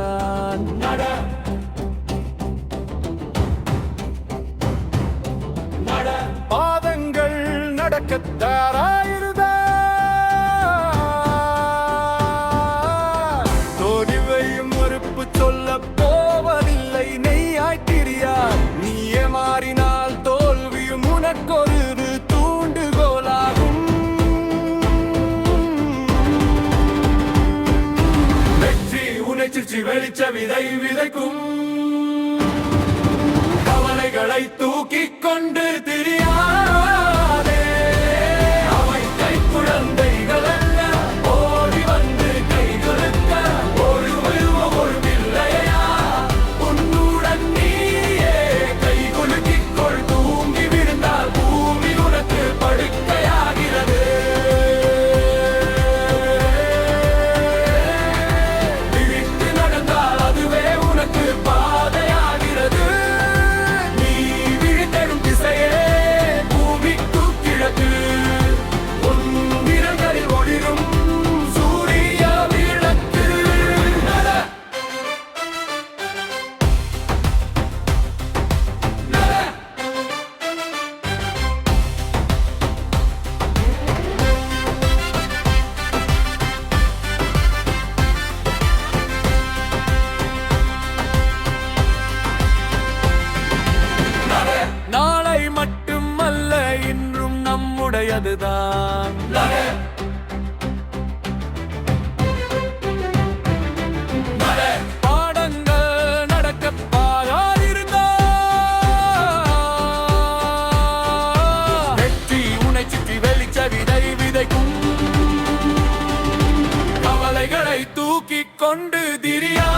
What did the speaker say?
அதுதான். பாதங்கள் நடக்கத் தயாராயிருந்தார். தோல்வியையும் மறுப்பு சொல்ல போவதில்லை, நெய்யாய் திரியார். நீயே மாறினால் தோல்வியும் உனக்கொரு தூண்டுகோலாகும். வெற்றி உணர்ச்சி வெளிச்ச விதை விதைக்கும். கவலைகளை தூக்கிக் கொண்டு திரியாதே. அவை கை குழந்தைகள் அல்ல, ஓடி வந்து கை கொடுக்க ஒரு பிள்ளையா உன்னுடன் நீயே கை குலுக்கிக் கொள். தூங்கி விழுந்தால் பூமி உனக்கு படுக்கையாகிறது. விழித்து நடந்தால் அதுவே உனக்கு பாதையாகிறது. நீ விழித்தெடும் திசையே பூமிக்கு கிழக்கு. உன் விரல்களில் ஒளிரும் சூரிய விளக்கு. நட நட நாளை மட்டுமல்ல, இன்றும் நம்முடையதுதான். பாடங்கள் நடக்க பாராதிருந்தார். வெற்றி உன்னை சுற்றி வெளிச்ச விதை விதைக்கும். கவலைகளை தூக்கிக் கொண்டு திரியா